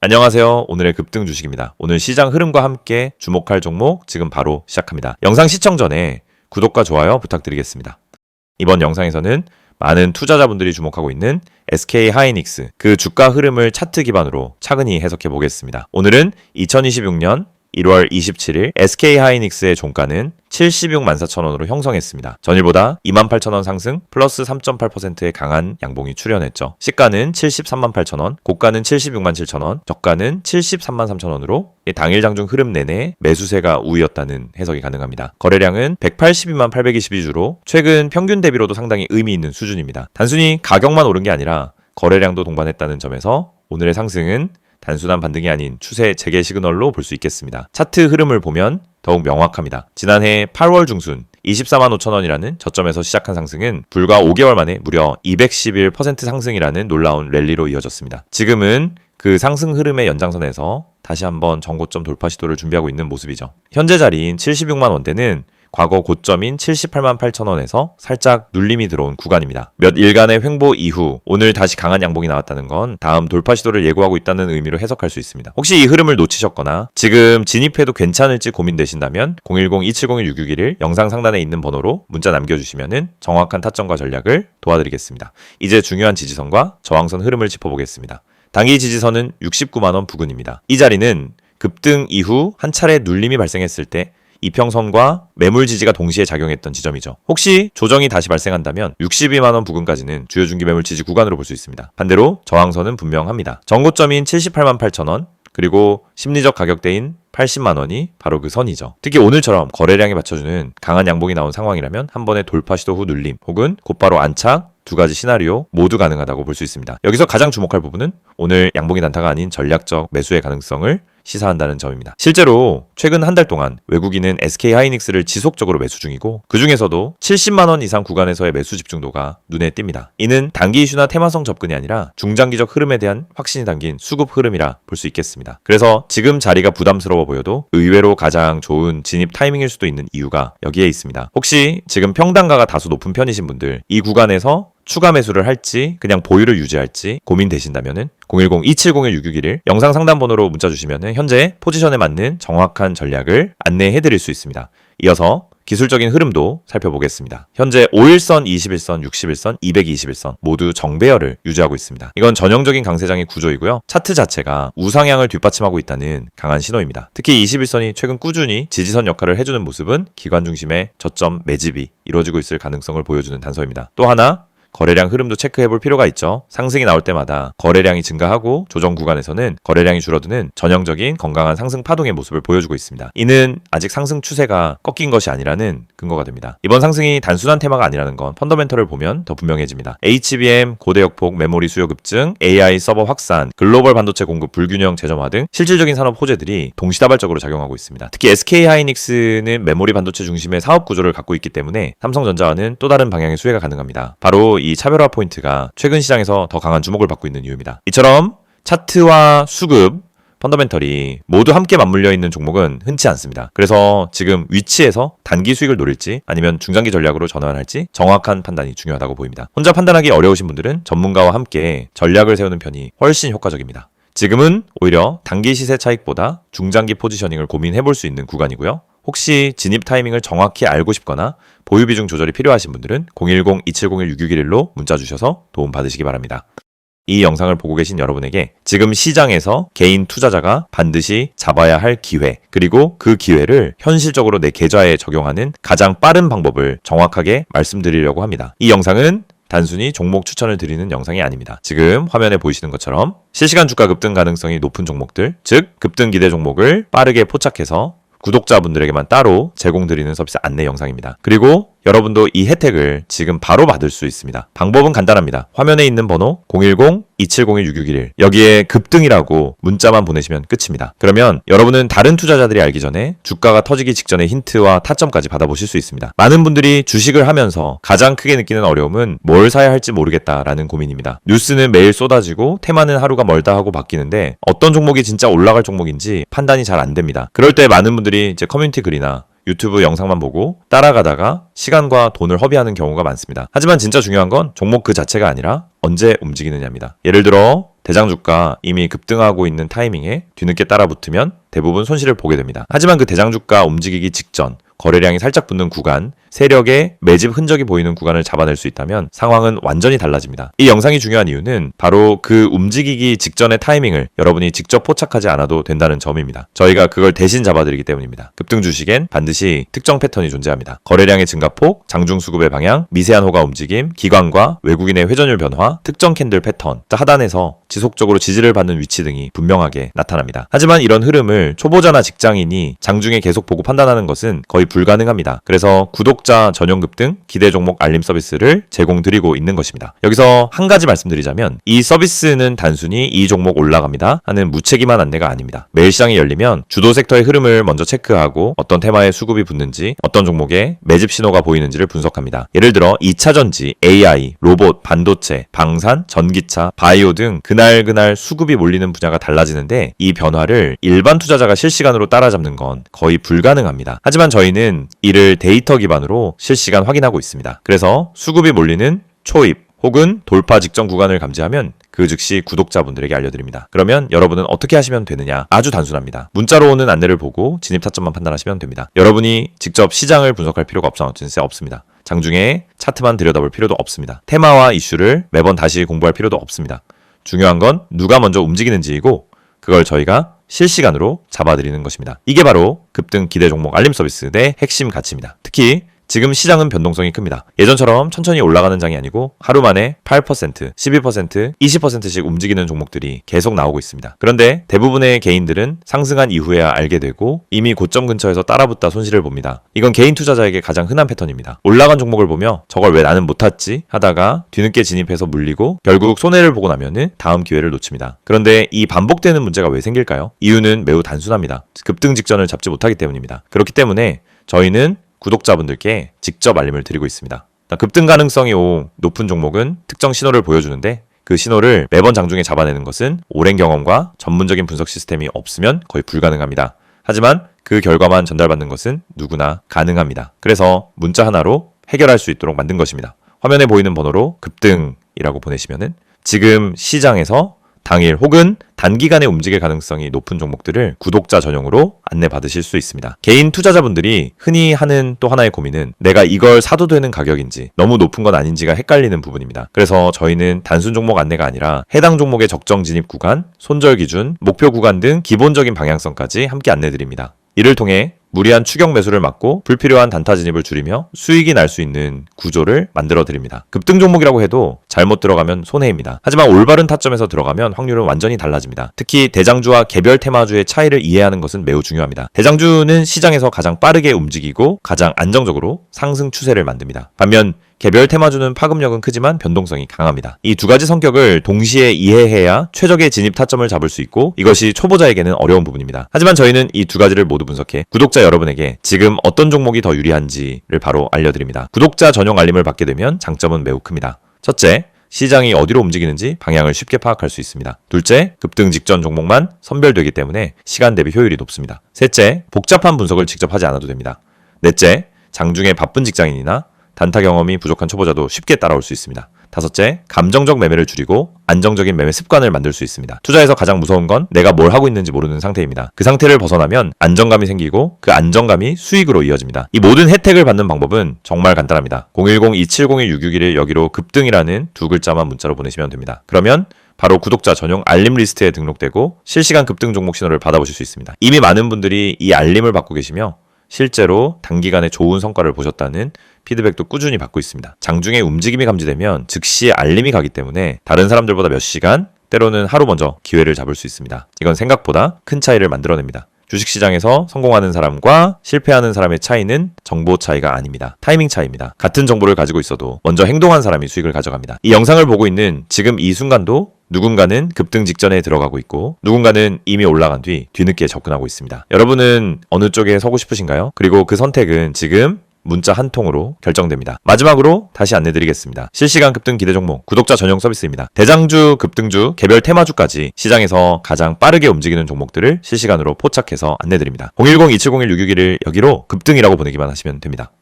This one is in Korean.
안녕하세요. 오늘의 급등 주식입니다. 오늘 시장 흐름과 함께 주목할 종목 지금 바로 시작합니다. 영상 시청 전에 구독과 좋아요 부탁드리겠습니다. 이번 영상에서는 많은 투자자분들이 주목하고 있는 SK하이닉스 그 주가 흐름을 차트 기반으로 차근히 해석해 보겠습니다. 오늘은 2026년 1월 27일 SK하이닉스의 종가는 76만 4천원으로 형성했습니다. 전일보다 28,000원 상승 플러스 3.8%의 강한 양봉이 출현했죠. 시가는 73만 8천원, 고가는 76만 7천원, 저가는 73만 3천원으로 당일 장중 흐름 내내 매수세가 우위였다는 해석이 가능합니다. 거래량은 182만 822주로 최근 평균 대비로도 상당히 의미 있는 수준입니다. 단순히 가격만 오른 게 아니라 거래량도 동반했다는 점에서 오늘의 상승은 단순한 반등이 아닌 추세 재개 시그널로 볼 수 있겠습니다. 차트 흐름을 보면 더욱 명확합니다. 지난해 8월 중순 24만 5천원이라는 저점에서 시작한 상승은 불과 5개월 만에 무려 211% 상승이라는 놀라운 랠리로 이어졌습니다. 지금은 그 상승 흐름의 연장선에서 다시 한번 전고점 돌파 시도를 준비하고 있는 모습이죠. 현재 자리인 76만 원대는 과거 고점인 78만 8천원에서 살짝 눌림이 들어온 구간입니다. 몇 일간의 횡보 이후 오늘 다시 강한 양봉이 나왔다는 건 다음 돌파 시도를 예고하고 있다는 의미로 해석할 수 있습니다. 혹시 이 흐름을 놓치셨거나 지금 진입해도 괜찮을지 고민되신다면 010-2701-661 영상 상단에 있는 번호로 문자 남겨주시면 정확한 타점과 전략을 도와드리겠습니다. 이제 중요한 지지선과 저항선 흐름을 짚어보겠습니다. 당일 지지선은 69만원 부근입니다. 이 자리는 급등 이후 한 차례 눌림이 발생했을 때 이평선과 매물 지지가 동시에 작용했던 지점이죠. 혹시 조정이 다시 발생한다면 62만원 부근까지는 주요 중기 매물 지지 구간으로 볼 수 있습니다. 반대로 저항선은 분명합니다. 전고점인 78만 8천원 그리고 심리적 가격대인 80만원이 바로 그 선이죠. 특히 오늘처럼 거래량에 맞춰주는 강한 양봉이 나온 상황이라면 한 번의 돌파 시도 후 눌림 혹은 곧바로 안착 두 가지 시나리오 모두 가능하다고 볼 수 있습니다. 여기서 가장 주목할 부분은 오늘 양봉이 단타가 아닌 전략적 매수의 가능성을 시사한다는 점입니다. 실제로 최근 한 달 동안 외국인은 SK하이닉스를 지속적으로 매수 중이고 그 중에서도 70만원 이상 구간에서의 매수 집중도가 눈에 띕니다. 이는 단기 이슈나 테마성 접근이 아니라 중장기적 흐름에 대한 확신이 담긴 수급 흐름이라 볼 수 있겠습니다. 그래서 지금 자리가 부담스러워 보여도 의외로 가장 좋은 진입 타이밍일 수도 있는 이유가 여기에 있습니다. 혹시 지금 평단가가 다소 높은 편이신 분들 이 구간에서 추가 매수를 할지 그냥 보유를 유지할지 고민되신다면 010-2701-661 영상 상담 번호로 문자 주시면 현재 포지션에 맞는 정확한 전략을 안내해드릴 수 있습니다. 이어서 기술적인 흐름도 살펴보겠습니다. 현재 5일선, 21선, 61선, 221선 모두 정배열을 유지하고 있습니다. 이건 전형적인 강세장의 구조이고요. 차트 자체가 우상향을 뒷받침하고 있다는 강한 신호입니다. 특히 21선이 최근 꾸준히 지지선 역할을 해주는 모습은 기관 중심의 저점 매집이 이루어지고 있을 가능성을 보여주는 단서입니다. 또 하나 거래량 흐름도 체크해볼 필요가 있죠. 상승이 나올 때마다 거래량이 증가하고 조정 구간에서는 거래량이 줄어드는 전형적인 건강한 상승 파동의 모습을 보여주고 있습니다. 이는 아직 상승 추세가 꺾인 것이 아니라는 근거가 됩니다. 이번 상승이 단순한 테마가 아니라는 건 펀더멘털을 보면 더 분명해집니다. HBM, 고대역폭, 메모리 수요 급증, AI 서버 확산, 글로벌 반도체 공급 불균형 재점화 등 실질적인 산업 호재들이 동시다발적으로 작용하고 있습니다. 특히 SK하이닉스는 메모리 반도체 중심의 사업 구조를 갖고 있기 때문에 삼성전자와는 또 다른 방향의 수혜가 가능합니다. 바로 이 차별화 포인트가 최근 시장에서 더 강한 주목을 받고 있는 이유입니다. 이처럼 차트와 수급, 펀더멘털이 모두 함께 맞물려 있는 종목은 흔치 않습니다. 그래서 지금 위치에서 단기 수익을 노릴지 아니면 중장기 전략으로 전환할지 정확한 판단이 중요하다고 보입니다. 혼자 판단하기 어려우신 분들은 전문가와 함께 전략을 세우는 편이 훨씬 효과적입니다. 지금은 오히려 단기 시세 차익보다 중장기 포지셔닝을 고민해볼 수 있는 구간이고요. 혹시 진입 타이밍을 정확히 알고 싶거나 보유 비중 조절이 필요하신 분들은 010-2701-6611로 문자 주셔서 도움 받으시기 바랍니다. 이 영상을 보고 계신 여러분에게 지금 시장에서 개인 투자자가 반드시 잡아야 할 기회 그리고 그 기회를 현실적으로 내 계좌에 적용하는 가장 빠른 방법을 정확하게 말씀드리려고 합니다. 이 영상은 단순히 종목 추천을 드리는 영상이 아닙니다. 지금 화면에 보이시는 것처럼 실시간 주가 급등 가능성이 높은 종목들, 즉 급등 기대 종목을 빠르게 포착해서 구독자분들에게만 따로 제공드리는 서비스 안내 영상입니다. 그리고 여러분도 이 혜택을 지금 바로 받을 수 있습니다. 방법은 간단합니다. 화면에 있는 번호 010-2701-6611 여기에 급등이라고 문자만 보내시면 끝입니다. 그러면 여러분은 다른 투자자들이 알기 전에 주가가 터지기 직전의 힌트와 타점까지 받아보실 수 있습니다. 많은 분들이 주식을 하면서 가장 크게 느끼는 어려움은 뭘 사야 할지 모르겠다라는 고민입니다. 뉴스는 매일 쏟아지고 테마는 하루가 멀다 하고 바뀌는데 어떤 종목이 진짜 올라갈 종목인지 판단이 잘 안 됩니다. 그럴 때 많은 분들이 이제 커뮤니티 글이나 유튜브 영상만 보고 따라가다가 시간과 돈을 허비하는 경우가 많습니다. 하지만 진짜 중요한 건 종목 그 자체가 아니라 언제 움직이느냐입니다. 예를 들어 대장주가 이미 급등하고 있는 타이밍에 뒤늦게 따라붙으면 대부분 손실을 보게 됩니다. 하지만 그 대장주가 움직이기 직전 거래량이 살짝 붙는 구간, 세력의 매집 흔적이 보이는 구간을 잡아낼 수 있다면 상황은 완전히 달라집니다. 이 영상이 중요한 이유는 바로 그 움직이기 직전의 타이밍을 여러분이 직접 포착하지 않아도 된다는 점입니다. 저희가 그걸 대신 잡아드리기 때문입니다. 급등 주식엔 반드시 특정 패턴이 존재합니다. 거래량의 증가폭, 장중 수급의 방향, 미세한 호가 움직임, 기관과 외국인의 회전율 변화, 특정 캔들 패턴, 하단에서 지속적으로 지지를 받는 위치 등이 분명하게 나타납니다. 하지만 이런 흐름을 초보자나 직장인이 장중에 계속 보고 판단하는 것은 거의 불가능합니다. 그래서 구독자 전용 급등 기대 종목 알림 서비스를 제공드리고 있는 것입니다. 여기서 한 가지 말씀드리자면 이 서비스는 단순히 이 종목 올라갑니다 하는 무책임한 안내가 아닙니다. 매일 시장이 열리면 주도 섹터의 흐름을 먼저 체크하고 어떤 테마에 수급이 붙는지, 어떤 종목에 매집 신호가 보이는지를 분석합니다. 예를 들어 2차전지, AI, 로봇, 반도체, 방산, 전기차, 바이오 등 그날 수급이 몰리는 분야가 달라지는데 이 변화를 일반 투자자가 실시간으로 따라잡는 건 거의 불가능합니다. 하지만 저희는 이를 데이터 기반으로 실시간 확인하고 있습니다. 그래서 수급이 몰리는 초입 혹은 돌파 직전 구간을 감지하면 그 즉시 구독자분들에게 알려드립니다. 그러면 여러분은 어떻게 하시면 되느냐? 아주 단순합니다. 문자로 오는 안내를 보고 진입 타점만 판단하시면 됩니다. 여러분이 직접 시장을 분석할 필요가 없습니다. 장중에 차트만 들여다볼 필요도 없습니다. 테마와 이슈를 매번 다시 공부할 필요도 없습니다. 중요한 건 누가 먼저 움직이는지이고 그걸 저희가 실시간으로 잡아드리는 것입니다. 이게 바로 급등 기대 종목 알림 서비스의 핵심 가치입니다. 특히 지금 시장은 변동성이 큽니다. 예전처럼 천천히 올라가는 장이 아니고 하루 만에 8%, 12%, 20%씩 움직이는 종목들이 계속 나오고 있습니다. 그런데 대부분의 개인들은 상승한 이후에야 알게 되고 이미 고점 근처에서 따라붙다 손실을 봅니다. 이건 개인 투자자에게 가장 흔한 패턴입니다. 올라간 종목을 보며 저걸 왜 나는 못 탔지? 하다가 뒤늦게 진입해서 물리고 결국 손해를 보고 나면은 다음 기회를 놓칩니다. 그런데 이 반복되는 문제가 왜 생길까요? 이유는 매우 단순합니다. 급등 직전을 잡지 못하기 때문입니다. 그렇기 때문에 저희는 구독자분들께 직접 알림을 드리고 있습니다. 급등 가능성이 높은 종목은 특정 신호를 보여주는데 그 신호를 매번 장중에 잡아내는 것은 오랜 경험과 전문적인 분석 시스템이 없으면 거의 불가능합니다. 하지만 그 결과만 전달받는 것은 누구나 가능합니다. 그래서 문자 하나로 해결할 수 있도록 만든 것입니다. 화면에 보이는 번호로 급등이라고 보내시면은 지금 시장에서 당일 혹은 단기간에 움직일 가능성이 높은 종목들을 구독자 전용으로 안내받으실 수 있습니다. 개인 투자자분들이 흔히 하는 또 하나의 고민은 내가 이걸 사도 되는 가격인지 너무 높은 건 아닌지가 헷갈리는 부분입니다. 그래서 저희는 단순 종목 안내가 아니라 해당 종목의 적정 진입 구간, 손절 기준, 목표 구간 등 기본적인 방향성까지 함께 안내드립니다. 이를 통해 무리한 추격 매수를 막고 불필요한 단타 진입을 줄이며 수익이 날 수 있는 구조를 만들어 드립니다. 급등 종목이라고 해도 잘못 들어가면 손해입니다. 하지만 올바른 타점에서 들어가면 확률은 완전히 달라집니다. 특히 대장주와 개별 테마주의 차이를 이해하는 것은 매우 중요합니다. 대장주는 시장에서 가장 빠르게 움직이고 가장 안정적으로 상승 추세를 만듭니다. 반면 개별 테마주는 파급력은 크지만 변동성이 강합니다. 이 두 가지 성격을 동시에 이해해야 최적의 진입 타점을 잡을 수 있고 이것이 초보자에게는 어려운 부분입니다. 하지만 저희는 이 두 가지를 모두 분석해 구독자 여러분에게 지금 어떤 종목이 더 유리한지를 바로 알려드립니다. 구독자 전용 알림을 받게 되면 장점은 매우 큽니다. 첫째, 시장이 어디로 움직이는지 방향을 쉽게 파악할 수 있습니다. 둘째, 급등 직전 종목만 선별되기 때문에 시간 대비 효율이 높습니다. 셋째, 복잡한 분석을 직접 하지 않아도 됩니다. 넷째, 장중에 바쁜 직장인이나 단타 경험이 부족한 초보자도 쉽게 따라올 수 있습니다. 다섯째, 감정적 매매를 줄이고 안정적인 매매 습관을 만들 수 있습니다. 투자에서 가장 무서운 건 내가 뭘 하고 있는지 모르는 상태입니다. 그 상태를 벗어나면 안정감이 생기고 그 안정감이 수익으로 이어집니다. 이 모든 혜택을 받는 방법은 정말 간단합니다. 010-2701-661 여기로 급등이라는 두 글자만 문자로 보내시면 됩니다. 그러면 바로 구독자 전용 알림 리스트에 등록되고 실시간 급등 종목 신호를 받아보실 수 있습니다. 이미 많은 분들이 이 알림을 받고 계시며 실제로 단기간에 좋은 성과를 보셨다는 피드백도 꾸준히 받고 있습니다. 장중에 움직임이 감지되면 즉시 알림이 가기 때문에 다른 사람들보다 몇 시간, 때로는 하루 먼저 기회를 잡을 수 있습니다. 이건 생각보다 큰 차이를 만들어냅니다. 주식시장에서 성공하는 사람과 실패하는 사람의 차이는 정보 차이가 아닙니다. 타이밍 차이입니다. 같은 정보를 가지고 있어도 먼저 행동한 사람이 수익을 가져갑니다. 이 영상을 보고 있는 지금 이 순간도 누군가는 급등 직전에 들어가고 있고 누군가는 이미 올라간 뒤 뒤늦게 접근하고 있습니다. 여러분은 어느 쪽에 서고 싶으신가요? 그리고 그 선택은 지금 문자 한 통으로 결정됩니다. 마지막으로 다시 안내드리겠습니다. 실시간 급등 기대 종목 구독자 전용 서비스입니다. 대장주, 급등주, 개별 테마주까지 시장에서 가장 빠르게 움직이는 종목들을 실시간으로 포착해서 안내드립니다. 010-2701-661 여기로 급등이라고 보내기만 하시면 됩니다.